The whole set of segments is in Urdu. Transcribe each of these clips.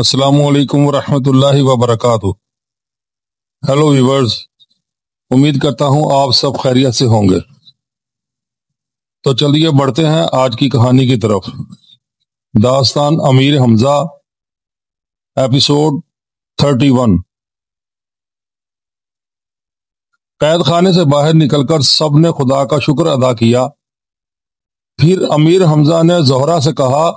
السلام علیکم ورحمۃ اللہ وبرکاتہ۔ ہیلو ویورز، امید کرتا ہوں آپ سب خیریت سے ہوں گے۔ تو چلیے بڑھتے ہیں آج کی کہانی کی طرف۔ داستان امیر حمزہ، ایپیسوڈ 31۔ قید خانے سے باہر نکل کر سب نے خدا کا شکر ادا کیا۔ پھر امیر حمزہ نے زہرہ سے کہا،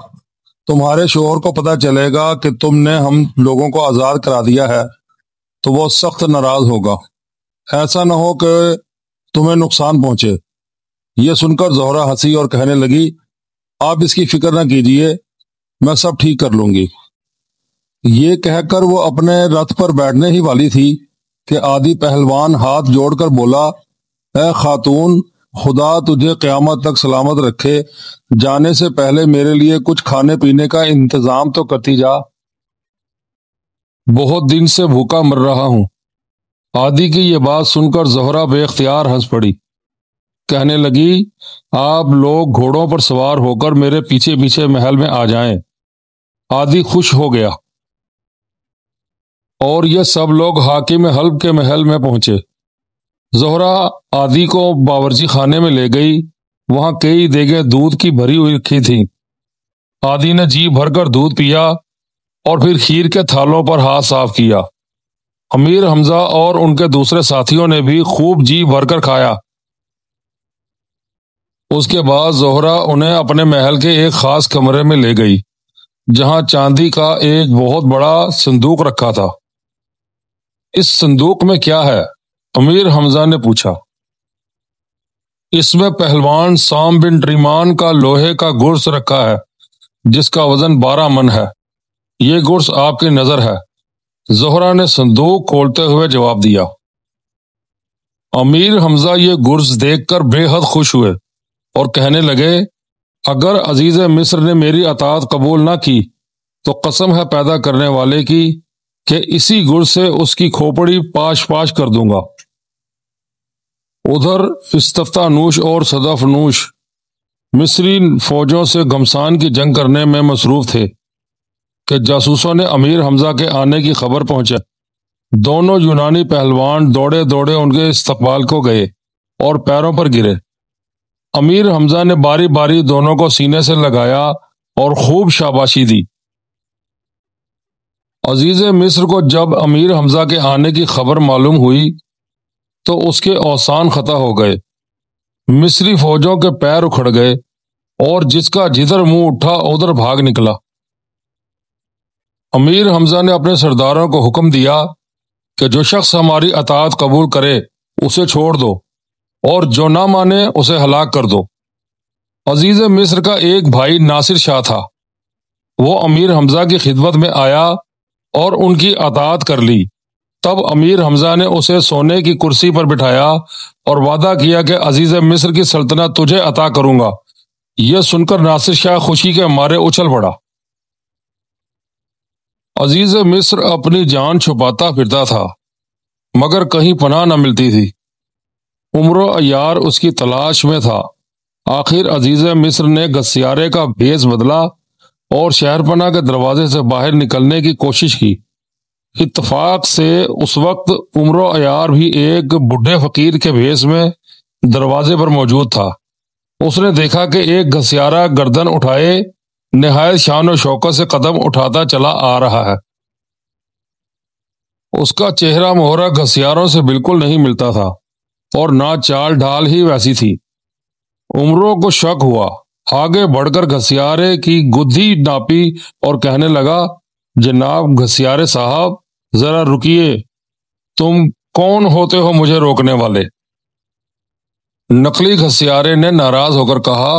تمہارے شوہر کو پتہ چلے گا کہ تم نے ہم لوگوں کو آزاد کرا دیا ہے تو وہ سخت ناراض ہوگا، ایسا نہ ہو کہ تمہیں نقصان پہنچے۔ یہ سن کر زہرہ ہنسی اور کہنے لگی، آپ اس کی فکر نہ کیجیے، میں سب ٹھیک کر لوں گی۔ یہ کہہ کر وہ اپنے رتھ پر بیٹھنے ہی والی تھی کہ عادی پہلوان ہاتھ جوڑ کر بولا، اے خاتون، خدا تجھے قیامت تک سلامت رکھے، جانے سے پہلے میرے لیے کچھ کھانے پینے کا انتظام تو کرتی جا، بہت دن سے بھوکا مر رہا ہوں۔ عادی کی یہ بات سن کر زہرہ بے اختیار ہنس پڑی، کہنے لگی، آپ لوگ گھوڑوں پر سوار ہو کر میرے پیچھے پیچھے محل میں آ جائیں۔ عادی خوش ہو گیا اور یہ سب لوگ حاکم حلب کے محل میں پہنچے۔ زہرہ عادی کو باورچی خانے میں لے گئی، وہاں کئی دیگیں دودھ کی بھری ہوئی رکھی تھیں۔ عادی نے جی بھر کر دودھ پیا اور پھر کھیر کے تھالوں پر ہاتھ صاف کیا۔ امیر حمزہ اور ان کے دوسرے ساتھیوں نے بھی خوب جی بھر کر کھایا۔ اس کے بعد زہرہ انہیں اپنے محل کے ایک خاص کمرے میں لے گئی، جہاں چاندی کا ایک بہت بڑا صندوق رکھا تھا۔ اس صندوق میں کیا ہے؟ امیر حمزہ نے پوچھا۔ اس میں پہلوان سام بن ٹریمان کا لوہے کا گرز رکھا ہے، جس کا وزن 12 من ہے۔ یہ گرز آپ کی نظر ہے، زہرہ نے صندوق کھولتے ہوئے جواب دیا۔ امیر حمزہ یہ گرز دیکھ کر بے حد خوش ہوئے اور کہنے لگے، اگر عزیز مصر نے میری اطاعت قبول نہ کی تو قسم ہے پیدا کرنے والے کی کہ اسی گرز سے اس کی کھوپڑی پاش پاش کر دوں گا۔ ادھر استفتح نوش اور صدف نوش مصری فوجوں سے گھمسان کی جنگ کرنے میں مصروف تھے کہ جاسوسوں نے امیر حمزہ کے آنے کی خبر پہنچا۔ دونوں یونانی پہلوان دوڑے دوڑے ان کے استقبال کو گئے اور پیروں پر گرے۔ امیر حمزہ نے باری باری دونوں کو سینے سے لگایا اور خوب شاباشی دی۔ عزیز مصر کو جب امیر حمزہ کے آنے کی خبر معلوم ہوئی تو اس کے اوسان خطا ہو گئے، مصری فوجوں کے پیر اکھڑ گئے اور جس کا جدھر منہ اٹھا ادھر بھاگ نکلا۔ امیر حمزہ نے اپنے سرداروں کو حکم دیا کہ جو شخص ہماری اطاعت قبول کرے اسے چھوڑ دو اور جو نہ مانے اسے ہلاک کر دو۔ عزیز مصر کا ایک بھائی ناصر شاہ تھا، وہ امیر حمزہ کی خدمت میں آیا اور ان کی اطاعت کر لی۔ تب امیر حمزہ نے اسے سونے کی کرسی پر بٹھایا اور وعدہ کیا کہ عزیز مصر کی سلطنت تجھے عطا کروں گا۔ یہ سن کر ناصر شاہ خوشی کے مارے اچھل پڑا۔ عزیز مصر اپنی جان چھپاتا پھرتا تھا مگر کہیں پناہ نہ ملتی تھی۔ عمر و عیار اس کی تلاش میں تھا۔ آخر عزیز مصر نے گسیارے کا بھیس بدلا اور شہر پناہ کے دروازے سے باہر نکلنے کی کوشش کی۔ اتفاق سے اس وقت عمر و عیار بھی ایک بڈھے فقیر کے بھیس میں دروازے پر موجود تھا۔ اس نے دیکھا کہ ایک گھسیارا گردن اٹھائے نہایت شان و شوکت سے قدم اٹھاتا چلا آ رہا ہے۔ اس کا چہرہ مہرہ گھسیاروں سے بالکل نہیں ملتا تھا اور نہ چال ڈھال ہی ویسی تھی۔ عمروں کو شک ہوا، آگے بڑھ کر گھسیارے کی گدھی ناپی اور کہنے لگا، جناب گھسیارے صاحب، ذرا رکیے، تم کون ہوتے ہو مجھے روکنے والے؟ نقلی گھسیارے نے ناراض ہو کر کہا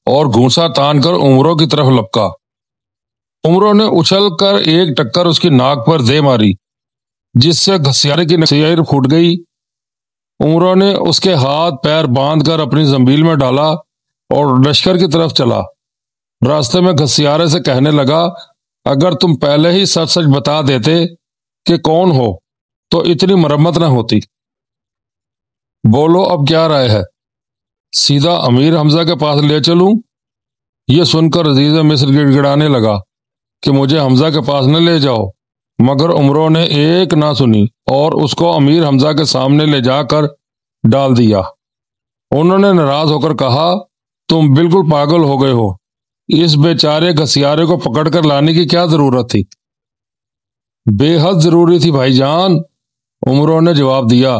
اور گھونسا تان کر عمروں کی طرف لپکا۔ عمروں نے اچھل کر ایک ٹکر اس کی ناک پر دے ماری، جس سے گھسیارے کی نصیر پھوٹ گئی۔ عمروں نے اس کے ہاتھ پیر باندھ کر اپنی زنبیل میں ڈالا اور لشکر کی طرف چلا۔ راستے میں گھسیارے سے کہنے لگا، اگر تم پہلے ہی سچ سچ بتا دیتے کہ کون ہو تو اتنی مرمت نہ ہوتی۔ بولو اب کیا رائے ہے؟ سیدھا امیر حمزہ کے پاس لے چلوں؟ یہ سن کر عزیز مصر گڑ گڑانے لگا کہ مجھے حمزہ کے پاس نہ لے جاؤ، مگر عمروں نے ایک نہ سنی اور اس کو امیر حمزہ کے سامنے لے جا کر ڈال دیا۔ انہوں نے ناراض ہو کر کہا، تم بالکل پاگل ہو گئے ہو، اس بیچارے گھسیارے کو پکڑ کر لانے کی کیا ضرورت تھی؟ بے حد ضروری تھی بھائی جان، عمروں نے جواب دیا۔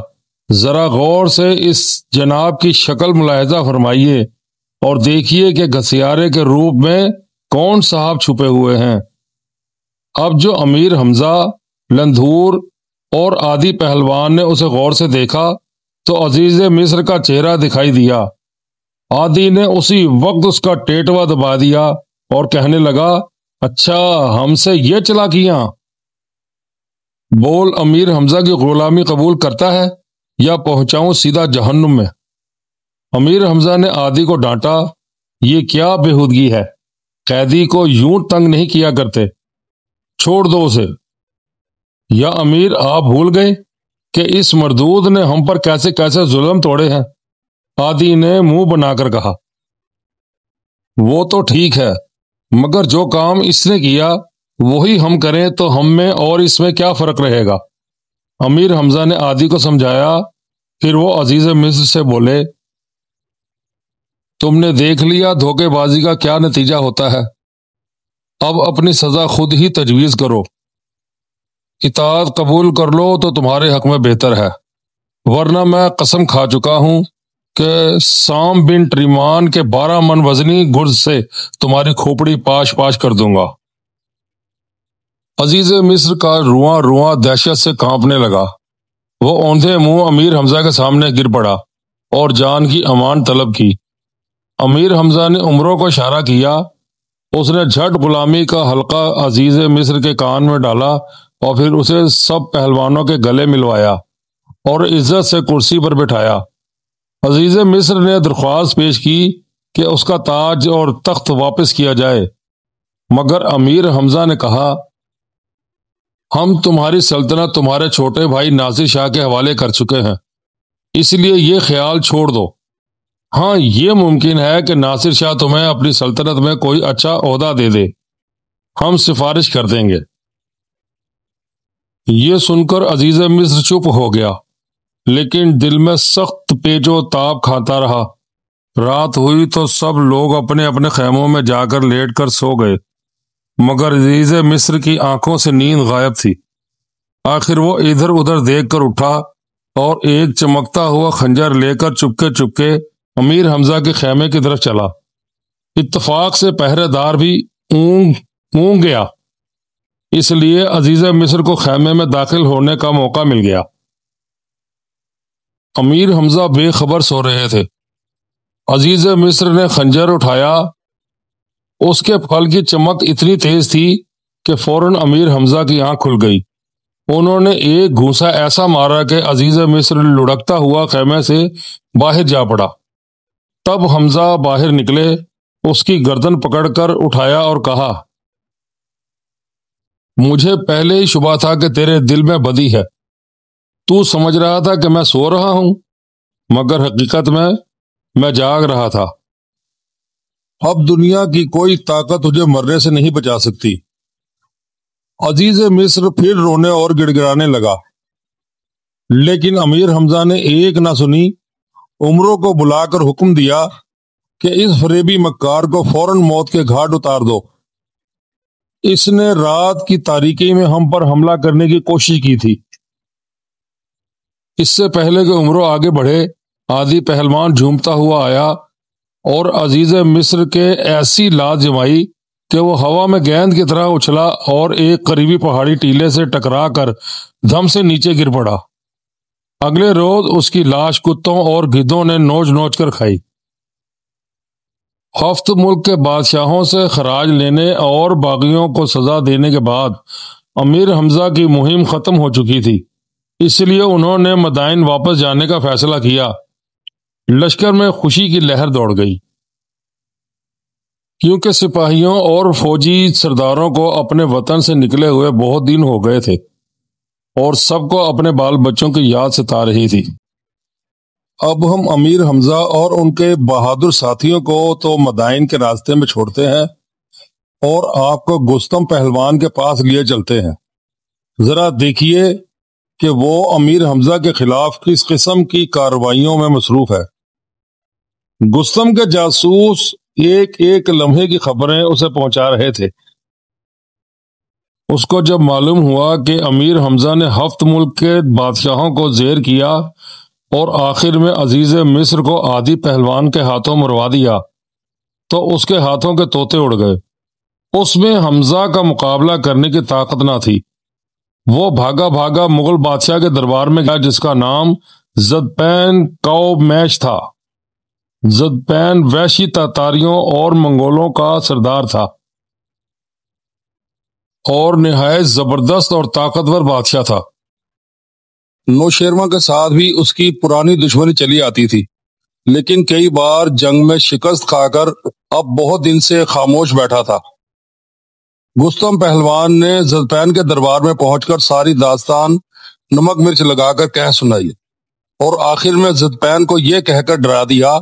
ذرا غور سے اس جناب کی شکل ملاحظہ فرمائیے اور دیکھیے کہ گھسیارے کے روپ میں کون صاحب چھپے ہوئے ہیں۔ اب جو امیر حمزہ، لندھور اور عادی پہلوان نے اسے غور سے دیکھا تو عزیز مصر کا چہرہ دکھائی دیا۔ عادی نے اسی وقت اس کا ٹیٹوا دبا دیا اور کہنے لگا، اچھا ہم سے یہ چلاکیاں؟ بول امیر حمزہ کی غلامی قبول کرتا ہے یا پہنچاؤں سیدھا جہنم میں؟ امیر حمزہ نے عادی کو ڈانٹا، یہ کیا بےہودگی ہے، قیدی کو یوں تنگ نہیں کیا کرتے، چھوڑ دو اسے۔ یا امیر آپ بھول گئے کہ اس مردود نے ہم پر کیسے کیسے ظلم توڑے ہیں؟ عادی نے منہ بنا کر کہا۔ وہ تو ٹھیک ہے، مگر جو کام اس نے کیا وہی ہم کریں تو ہم میں اور اس میں کیا فرق رہے گا؟ امیر حمزہ نے عادی کو سمجھایا۔ پھر وہ عزیز مصر سے بولے، تم نے دیکھ لیا دھوکے بازی کا کیا نتیجہ ہوتا ہے، اب اپنی سزا خود ہی تجویز کرو، اطاعت قبول کر لو تو تمہارے حق میں بہتر ہے، ورنہ میں قسم کھا چکا ہوں کہ سام بن ٹریمان کے 12 من وزنی گرز سے تمہاری کھوپڑی پاش پاش کر دوں گا۔ عزیز مصر کا رواں رواں دہشت سے کانپنے لگا۔ وہ اوندھے منہ امیر حمزہ کے سامنے گر پڑا اور جان کی امان طلب کی۔ امیر حمزہ نے عمروں کو اشارہ کیا، اس نے جھٹ غلامی کا حلقہ عزیز مصر کے کان میں ڈالا اور پھر اسے سب پہلوانوں کے گلے ملوایا اور عزت سے کرسی پر بٹھایا۔ عزیز مصر نے درخواست پیش کی کہ اس کا تاج اور تخت واپس کیا جائے، مگر امیر حمزہ نے کہا، ہم تمہاری سلطنت تمہارے چھوٹے بھائی ناصر شاہ کے حوالے کر چکے ہیں، اس لیے یہ خیال چھوڑ دو۔ ہاں یہ ممکن ہے کہ ناصر شاہ تمہیں اپنی سلطنت میں کوئی اچھا عہدہ دے دے، ہم سفارش کر دیں گے۔ یہ سن کر عزیز مصر چپ ہو گیا، لیکن دل میں سخت پیچ و تاب کھاتا رہا۔ رات ہوئی تو سب لوگ اپنے اپنے خیموں میں جا کر لیٹ کر سو گئے، مگر عزیز مصر کی آنکھوں سے نیند غائب تھی۔ آخر وہ ادھر ادھر دیکھ کر اٹھا اور ایک چمکتا ہوا خنجر لے کر چپکے چپکے امیر حمزہ کے خیمے کی طرف چلا۔ اتفاق سے پہرے دار بھی اونگ گیا، اس لیے عزیز مصر کو خیمے میں داخل ہونے کا موقع مل گیا۔ امیر حمزہ بے خبر سو رہے تھے۔ عزیز مصر نے خنجر اٹھایا، اس کے پھل کی چمک اتنی تیز تھی کہ فوراً امیر حمزہ کی آنکھ کھل گئی۔ انہوں نے ایک گھونسا ایسا مارا کہ عزیز مصر لڑکتا ہوا خیمے سے باہر جا پڑا۔ تب حمزہ باہر نکلے، اس کی گردن پکڑ کر اٹھایا اور کہا، مجھے پہلے ہی شبہ تھا کہ تیرے دل میں بدی ہے، تو سمجھ رہا تھا کہ میں سو رہا ہوں، مگر حقیقت میں جاگ رہا تھا۔ اب دنیا کی کوئی طاقت تجھے مرنے سے نہیں بچا سکتی۔ عزیز مصر پھر رونے اور گڑ گڑانے لگا، لیکن امیر حمزہ نے ایک نہ سنی۔ عمروں کو بلا کر حکم دیا کہ اس فریبی مکار کو فوراً موت کے گھاٹ اتار دو، اس نے رات کی تاریکی میں ہم پر حملہ کرنے کی کوشش کی تھی۔ اس سے پہلے کہ عمروں آگے بڑھے، عادی پہلوان جھومتا ہوا آیا اور عزیز مصر کے ایسی لات جمائی کہ وہ ہوا میں گیند کی طرح اچھلا اور ایک قریبی پہاڑی ٹیلے سے ٹکرا کر دھم سے نیچے گر پڑا۔ اگلے روز اس کی لاش کتوں اور گدھوں نے نوچ نوچ کر کھائی۔ ہفت ملک کے بادشاہوں سے خراج لینے اور باغیوں کو سزا دینے کے بعد امیر حمزہ کی مہم ختم ہو چکی تھی، اس لیے انہوں نے مدائن واپس جانے کا فیصلہ کیا۔ لشکر میں خوشی کی لہر دوڑ گئی، کیونکہ سپاہیوں اور فوجی سرداروں کو اپنے وطن سے نکلے ہوئے بہت دن ہو گئے تھے اور سب کو اپنے بال بچوں کی یاد ستا رہی تھی۔ اب ہم امیر حمزہ اور ان کے بہادر ساتھیوں کو تو مدائن کے راستے میں چھوڑتے ہیں، اور آپ کو گستم پہلوان کے پاس لیے چلتے ہیں۔ ذرا دیکھیے کہ وہ امیر حمزہ کے خلاف کس قسم کی کارروائیوں میں مصروف ہے۔ گستم کے جاسوس ایک ایک لمحے کی خبریں اسے پہنچا رہے تھے۔ اس کو جب معلوم ہوا کہ امیر حمزہ نے 7 ملک کے بادشاہوں کو زیر کیا اور آخر میں عزیز مصر کو عادی پہلوان کے ہاتھوں مروا دیا تو اس کے ہاتھوں کے طوطے اڑ گئے۔ اس میں حمزہ کا مقابلہ کرنے کی طاقت نہ تھی۔ وہ بھاگا بھاگا مغل بادشاہ کے دربار میں گیا جس کا نام زدپین کومیش تھا۔ زدپین وحشی تاتاریوں اور منگولوں کا سردار تھا اور نہایت زبردست اور طاقتور بادشاہ تھا۔ نوشیروان کے ساتھ بھی اس کی پرانی دشمنی چلی آتی تھی، لیکن کئی بار جنگ میں شکست کھا کر اب بہت دن سے خاموش بیٹھا تھا۔ گستم پہلوان نے زدپین کے دربار میں پہنچ کر ساری داستان نمک مرچ لگا کر کہہ سنائی اور آخر میں زدپین کو یہ کہہ کر ڈرا دیا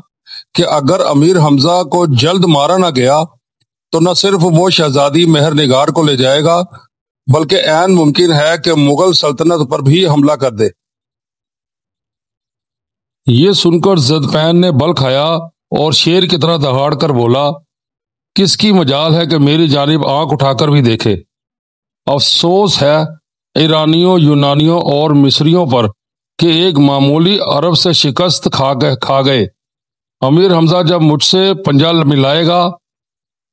کہ اگر امیر حمزہ کو جلد مارا نہ گیا تو نہ صرف وہ شہزادی مہر نگار کو لے جائے گا بلکہ عین ممکن ہے کہ مغل سلطنت پر بھی حملہ کر دے۔ یہ سن کر زدپین نے بل کھایا اور شیر کی طرح دہاڑ کر بولا، کس کی مجال ہے کہ میری جانب آنکھ اٹھا کر بھی دیکھے؟ افسوس ہے ایرانیوں، یونانیوں اور مصریوں پر کہ ایک معمولی عرب سے شکست کھا گئے۔ امیر حمزہ جب مجھ سے پنجہ ملائے گا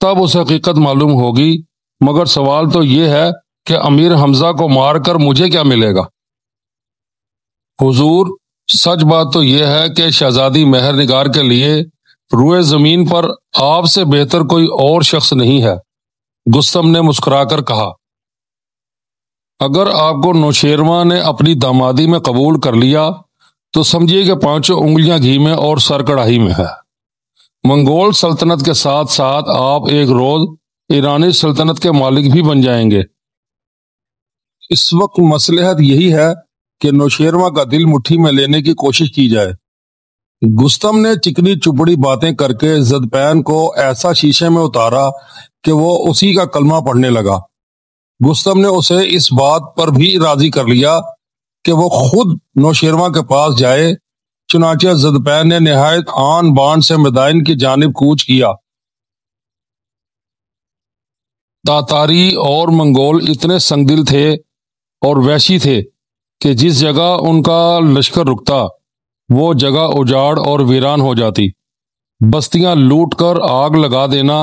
تب اسے حقیقت معلوم ہوگی، مگر سوال تو یہ ہے کہ امیر حمزہ کو مار کر مجھے کیا ملے گا؟ حضور، سچ بات تو یہ ہے کہ شہزادی مہر نگار کے لیے روئے زمین پر آپ سے بہتر کوئی اور شخص نہیں ہے۔ گستم نے مسکرا کر کہا، اگر آپ کو نوشیروان نے اپنی دامادی میں قبول کر لیا تو سمجھیے کہ 5 انگلیاں گھی میں اور سر کڑاہی میں ہے۔ منگول سلطنت کے ساتھ ساتھ آپ ایک روز ایرانی سلطنت کے مالک بھی بن جائیں گے۔ اس وقت مصلحت یہی ہے کہ نوشیروان کا دل مٹھی میں لینے کی کوشش کی جائے۔ گستم نے چکنی چپڑی باتیں کر کے زدپین کو ایسا شیشے میں اتارا کہ وہ اسی کا کلمہ پڑھنے لگا۔ گستم نے اسے اس بات پر بھی راضی کر لیا کہ وہ خود نوشیروان کے پاس جائے۔ چنانچہ زدپین نے نہایت آن بان سے مدائن کی جانب کوچ کیا۔ تاتاری اور منگول اتنے سنگدل تھے اور وحشی تھے کہ جس جگہ ان کا لشکر رکتا وہ جگہ اجاڑ اور ویران ہو جاتی۔ بستیاں لوٹ کر آگ لگا دینا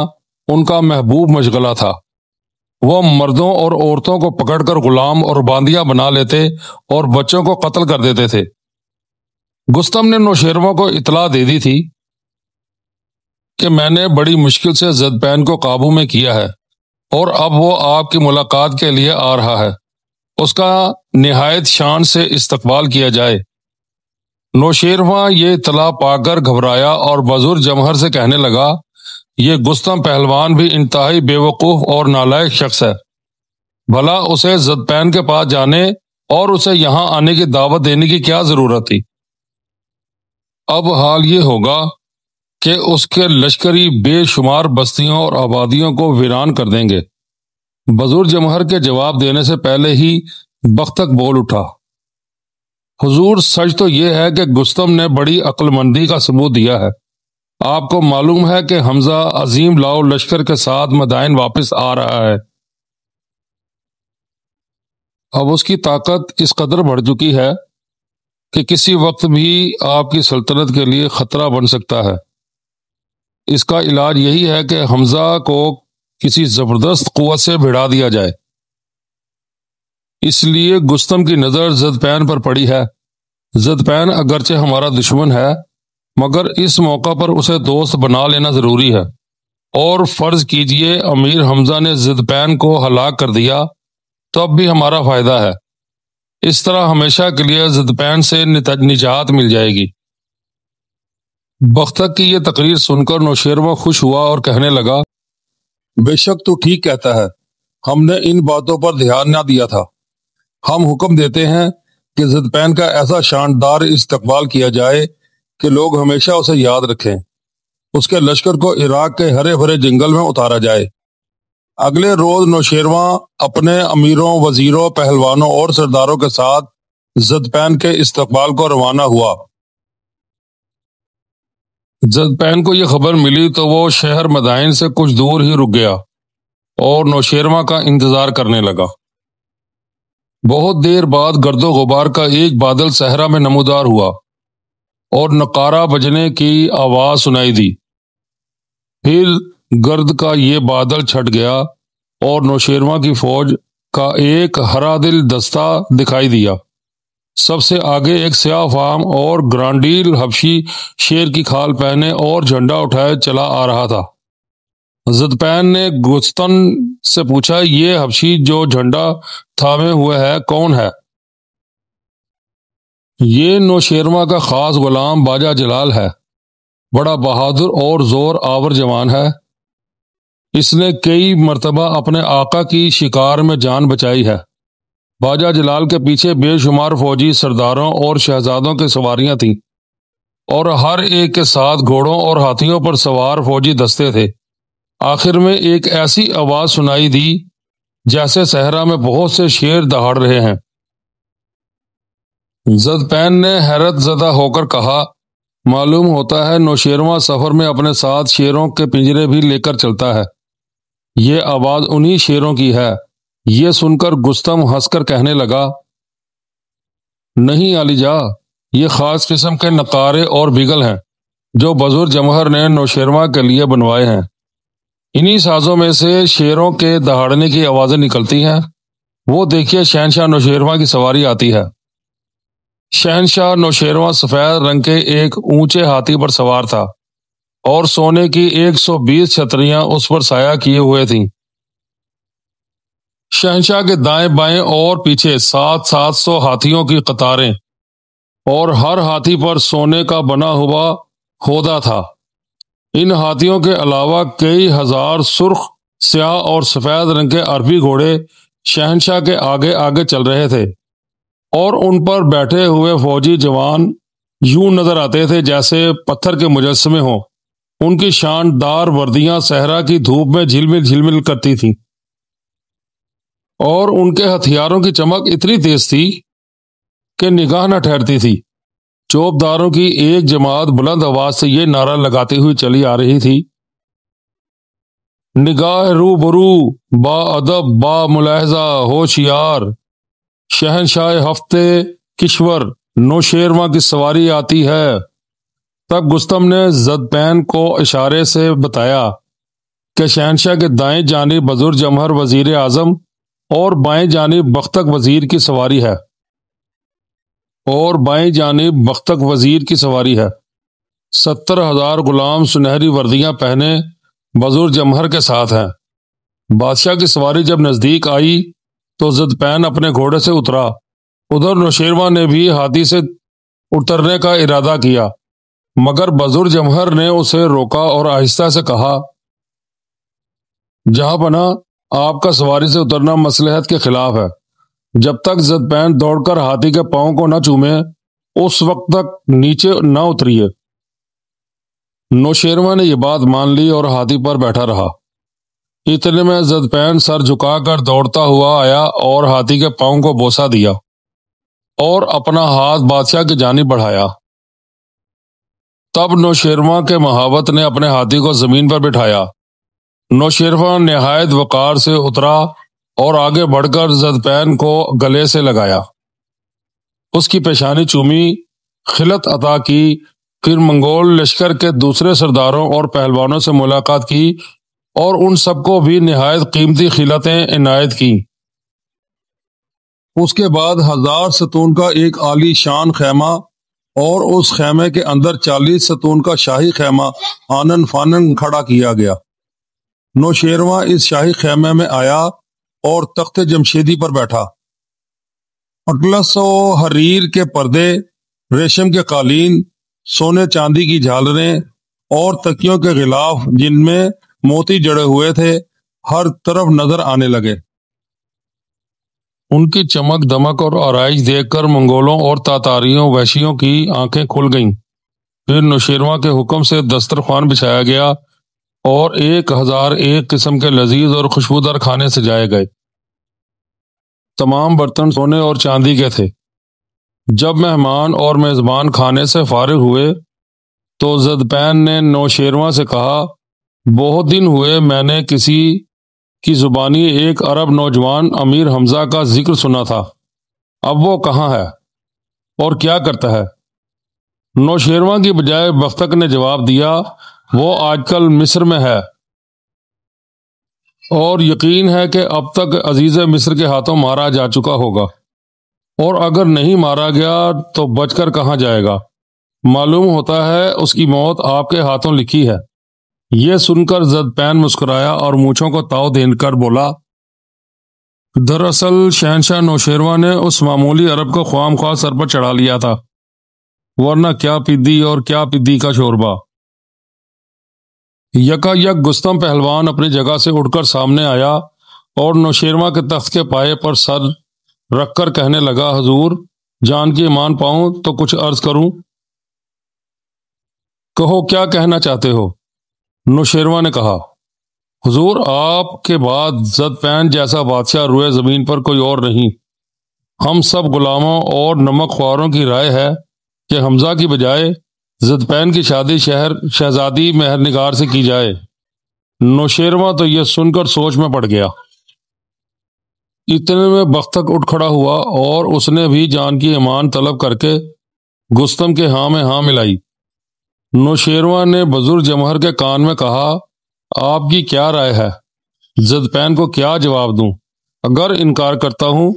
ان کا محبوب مشغلہ تھا۔ وہ مردوں اور عورتوں کو پکڑ کر غلام اور باندیاں بنا لیتے اور بچوں کو قتل کر دیتے تھے۔ گستم نے نوشیروان کو اطلاع دے دی تھی کہ میں نے بڑی مشکل سے زدپین کو قابو میں کیا ہے اور اب وہ آپ کی ملاقات کے لیے آ رہا ہے، اس کا نہایت شان سے استقبال کیا جائے۔ نوشیروان یہ اطلاع پا کر گھبرایا اور بزرگ جمہر سے کہنے لگا، یہ گستم پہلوان بھی انتہائی بے وقوف اور نالائق شخص ہے، بھلا اسے زدپین کے پاس جانے اور اسے یہاں آنے کی دعوت دینے کی کیا ضرورت تھی؟ اب حال یہ ہوگا کہ اس کے لشکری بے شمار بستیوں اور آبادیوں کو ویران کر دیں گے۔ بزرگ جمہر کے جواب دینے سے پہلے ہی بختک بول اٹھا، حضور، سچ تو یہ ہے کہ گستم نے بڑی عقل مندی کا ثبوت دیا ہے۔ آپ کو معلوم ہے کہ حمزہ عظیم لاؤ لشکر کے ساتھ مدائن واپس آ رہا ہے۔ اب اس کی طاقت اس قدر بڑھ چکی ہے کہ کسی وقت بھی آپ کی سلطنت کے لیے خطرہ بن سکتا ہے۔ اس کا علاج یہی ہے کہ حمزہ کو کسی زبردست قوت سے بھڑا دیا جائے۔ اس لیے گستم کی نظر زدپین پر پڑی ہے۔ زدپین اگرچہ ہمارا دشمن ہے مگر اس موقع پر اسے دوست بنا لینا ضروری ہے، اور فرض کیجئے امیر حمزہ نے زدپین کو ہلاک کر دیا تو اب بھی ہمارا فائدہ ہے۔ اس طرح ہمیشہ کے لیے زدپین سے نجات مل جائے گی۔ بختک کی یہ تقریر سن کر نوشیروان خوش ہوا اور کہنے لگا، بے شک تو ٹھیک کہتا ہے، ہم نے ان باتوں پر دھیان نہ دیا تھا۔ ہم حکم دیتے ہیں کہ زدپین کا ایسا شاندار استقبال کیا جائے کہ لوگ ہمیشہ اسے یاد رکھیں۔ اس کے لشکر کو عراق کے ہرے بھرے جنگل میں اتارا جائے۔ اگلے روز نوشیروان اپنے امیروں، وزیروں، پہلوانوں اور سرداروں کے ساتھ زدپین کے استقبال کو روانہ ہوا۔ زدپین کو یہ خبر ملی تو وہ شہر مدائن سے کچھ دور ہی رک گیا اور نوشیروان کا انتظار کرنے لگا۔ بہت دیر بعد گرد و غبار کا ایک بادل صحرا میں نمودار ہوا اور نقارہ بجنے کی آواز سنائی دی۔ پھر گرد کا یہ بادل چھٹ گیا اور نوشیروان کی فوج کا ایک ہرا دل دستہ دکھائی دیا۔ سب سے آگے ایک سیاہ فام اور گرانڈیل حبشی شیر کی کھال پہنے اور جھنڈا اٹھائے چلا آ رہا تھا۔ زدپین نے گستن سے پوچھا، یہ حبشی جو جھنڈا تھامے ہوئے ہے کون ہے؟ یہ نوشیروان کا خاص غلام باجا جلال ہے، بڑا بہادر اور زور آور جوان ہے۔ اس نے کئی مرتبہ اپنے آقا کی شکار میں جان بچائی ہے۔ باجا جلال کے پیچھے بے شمار فوجی سرداروں اور شہزادوں کی سواریاں تھیں اور ہر ایک کے ساتھ گھوڑوں اور ہاتھیوں پر سوار فوجی دستے تھے۔ آخر میں ایک ایسی آواز سنائی دی جیسے صحرا میں بہت سے شیر دہاڑ رہے ہیں۔ زدپین نے حیرت زدہ ہو کر کہا، معلوم ہوتا ہے نوشیروان سفر میں اپنے ساتھ شیروں کے پنجرے بھی لے کر چلتا ہے۔ یہ آواز انہی شیروں کی ہے۔ یہ سن کر گستم ہنس کر کہنے لگا، نہیں علی جا، یہ خاص قسم کے نقارے اور بگل ہیں جو بزرگ جمہر نے نوشیروان کے لیے بنوائے ہیں۔ انہی سازوں میں سے شیروں کے دہاڑنے کی آوازیں نکلتی ہیں۔ وہ دیکھیے شہنشاہ نوشیروان کی سواری آتی ہے۔ شہنشاہ نوشیروان سفید رنگ کے ایک اونچے ہاتھی پر سوار تھا اور سونے کی 120 چھتریاں اس پر سایہ کیے ہوئے تھیں۔ شہنشاہ کے دائیں بائیں اور پیچھے 700 ہاتھیوں کی قطاریں اور ہر ہاتھی پر سونے کا بنا ہوا کھودا تھا۔ ان ہاتھیوں کے علاوہ کئی ہزار سرخ، سیاہ اور سفید رنگ کے عربی گھوڑے شہنشاہ کے آگے آگے چل رہے تھے اور ان پر بیٹھے ہوئے فوجی جوان یوں نظر آتے تھے جیسے پتھر کے مجسمے ہوں۔ ان کی شاندار وردیاں صحرا کی دھوپ میں جھلمل جھلمل کرتی تھیں اور ان کے ہتھیاروں کی چمک اتنی تیز تھی کہ نگاہ نہ ٹھہرتی تھی۔ چوبداروں کی ایک جماعت بلند آواز سے یہ نعرہ لگاتی ہوئی چلی آ رہی تھی، نگاہ روبرو، با ادب، با ملاحظہ، ہوشیار، شہنشاہ ہفتے کشور نوشیروان کی سواری آتی ہے۔ تب گستم نے زدپین کو اشارے سے بتایا کہ شہنشاہ کے دائیں جانب بزرگ جمہر وزیر اعظم اور بائیں جانب بختک وزیر کی سواری ہے کی سواری ہے۔ 70,000 غلام سنہری وردیاں پہنے بزرگ جمہر کے ساتھ ہیں۔ بادشاہ کی سواری جب نزدیک آئی تو زدپین اپنے گھوڑے سے اترا۔ ادھر نوشیروان نے بھی ہاتھی سے اترنے کا ارادہ کیا، مگر بزرگ جمہر نے اسے روکا اور آہستہ سے کہا، جہاں پناہ، آپ کا سواری سے اترنا مصلحت کے خلاف ہے۔ جب تک زدپین دوڑ کر ہاتھی کے پاؤں کو نہ چومے اس وقت تک نیچے نہ اتریے۔ نوشیروان نے یہ بات مان لی اور ہاتھی پر بیٹھا رہا۔ اتنے میں زدپین سر جھکا کر دوڑتا ہوا آیا اور ہاتھی کے پاؤں کو بوسہ دیا اور اپنا ہاتھ بادشاہ کی جانب بڑھایا۔ تب نوشیروان کے مہابت نے اپنے ہاتھی کو زمین پر بٹھایا۔ نوشیروان نہایت وقار سے اترا اور آگے بڑھ کر زدپین کو گلے سے لگایا، اس کی پیشانی چومی، خلعت عطا کی، پھر منگول لشکر کے دوسرے سرداروں اور پہلوانوں سے ملاقات کی اور ان سب کو بھی نہایت قیمتی خلعتیں عنایت کی۔ اس کے بعد 1000 ستون کا ایک عالی شان خیمہ اور اس خیمے کے اندر 40 ستون کا شاہی خیمہ آنن فانن کھڑا کیا گیا۔ نوشیروان اس شاہی خیمے میں آیا اور تخت جمشیدی پر بیٹھا۔ اطلس و حریر کے پردے، ریشم کے قالین، سونے چاندی کی جھالریں اور تکیوں کے غلاف جن میں موتی جڑے ہوئے تھے ہر طرف نظر آنے لگے۔ ان کی چمک دمک اور آرائش دیکھ کر منگولوں اور تاتاریوں وحشیوں کی آنکھیں کھل گئیں۔ پھر نوشیروان کے حکم سے دسترخوان بچھایا گیا اور 1001 قسم کے لذیذ اور خوشبودار کھانے سجائے گئے۔ تمام برتن سونے اور چاندی کے تھے۔ جب مہمان اور میزبان کھانے سے فارغ ہوئے تو زدپین نے نوشیروان سے کہا، بہت دن ہوئے میں نے کسی کی زبانی ایک عرب نوجوان امیر حمزہ کا ذکر سنا تھا، اب وہ کہاں ہے اور کیا کرتا ہے؟ نوشیروان کی بجائے بختک نے جواب دیا، وہ آج کل مصر میں ہے، اور یقین ہے کہ اب تک عزیز مصر کے ہاتھوں مارا جا چکا ہوگا، اور اگر نہیں مارا گیا تو بچ کر کہاں جائے گا؟ معلوم ہوتا ہے اس کی موت آپ کے ہاتھوں لکھی ہے۔ یہ سن کر زدپین مسکرایا اور مونچھوں کو تاؤ دے کر بولا، دراصل شہنشاہ نوشیروان نے اس معمولی عرب کو خواہ مخواہ سر پر چڑھا لیا تھا، ورنہ کیا پدی اور کیا پدی کا شوربہ۔ یکا یک گستم پہلوان اپنی جگہ سے اٹھ کر سامنے آیا اور نوشیروان کے تخت کے پائے پر سر رکھ کر کہنے لگا، حضور جان کی امان پاؤں تو کچھ عرض کروں؟ کہو کیا کہنا چاہتے ہو؟ نوشیروان نے کہا، حضور آپ کے بعد زدپین جیسا بادشاہ روئے زمین پر کوئی اور نہیں۔ ہم سب غلاموں اور نمک خواروں کی رائے ہے کہ حمزہ کی بجائے زدپین کی شادی شہزادی مہر نگار سے کی جائے۔ نوشیروان تو یہ سن کر سوچ میں پڑ گیا۔ اتنے میں بختک اٹھ کھڑا ہوا اور اس نے بھی جان کی امان طلب کر کے گستم کے ہاں میں ہاں ملائی۔ نوشیروان نے بزرگ جمہر کے کان میں کہا، آپ کی کیا رائے ہے؟ زدپین کو کیا جواب دوں؟ اگر انکار کرتا ہوں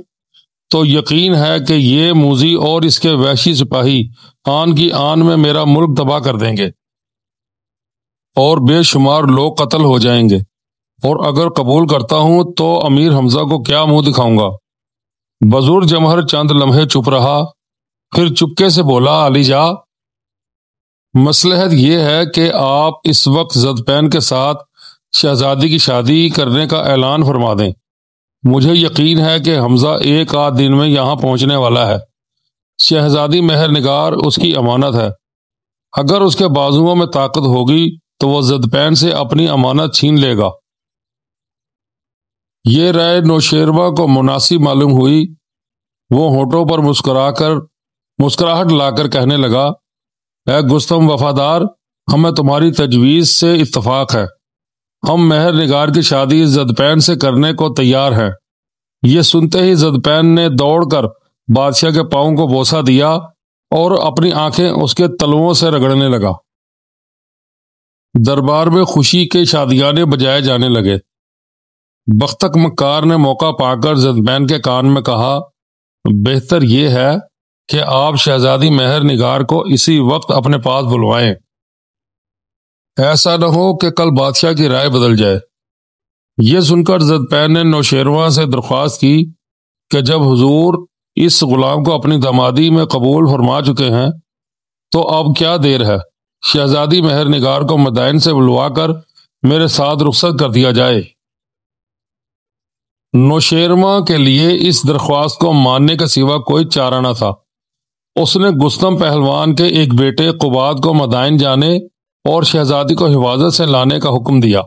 تو یقین ہے کہ یہ موذی اور اس کے وحشی سپاہی آن کی آن میں میرا ملک تباہ کر دیں گے اور بے شمار لوگ قتل ہو جائیں گے، اور اگر قبول کرتا ہوں تو امیر حمزہ کو کیا منہ دکھاؤں گا؟ بزرگ جمہر چند لمحے چپ رہا، پھر چپکے سے بولا، علی جا، مصلحت یہ ہے کہ آپ اس وقت زدپین کے ساتھ شہزادی کی شادی کرنے کا اعلان فرما دیں۔ مجھے یقین ہے کہ حمزہ ایک آدھ دن میں یہاں پہنچنے والا ہے۔ شہزادی مہر نگار اس کی امانت ہے، اگر اس کے بازوؤں میں طاقت ہوگی تو وہ زدپین سے اپنی امانت چھین لے گا۔ یہ رائے نوشیروان کو مناسب معلوم ہوئی۔ وہ ہونٹوں پر مسکراہٹ لا کر کہنے لگا، اے گستم وفادار، ہمیں تمہاری تجویز سے اتفاق ہے۔ ہم مہر نگار کی شادی زدپین سے کرنے کو تیار ہیں۔ یہ سنتے ہی زدپین نے دوڑ کر بادشاہ کے پاؤں کو بوسہ دیا اور اپنی آنکھیں اس کے تلوؤں سے رگڑنے لگا۔ دربار میں خوشی کے شادیانے بجائے جانے لگے۔ بختک مکار نے موقع پا کر زدپین کے کان میں کہا، بہتر یہ ہے کہ آپ شہزادی مہر نگار کو اسی وقت اپنے پاس بلوائیں، ایسا نہ ہو کہ کل بادشاہ کی رائے بدل جائے۔ یہ سن کر زدپین نے نوشیروان سے درخواست کی کہ جب حضور اس غلام کو اپنی دامادی میں قبول فرما چکے ہیں تو اب کیا دیر ہے، شہزادی مہر نگار کو مدائن سے بلوا کر میرے ساتھ رخصت کر دیا جائے۔ نوشیروان کے لیے اس درخواست کو ماننے کے سوا کوئی چارہ نہ تھا۔ اس نے گستم پہلوان کے ایک بیٹے قباد کو مدائن جانے اور شہزادی کو حفاظت سے لانے کا حکم دیا۔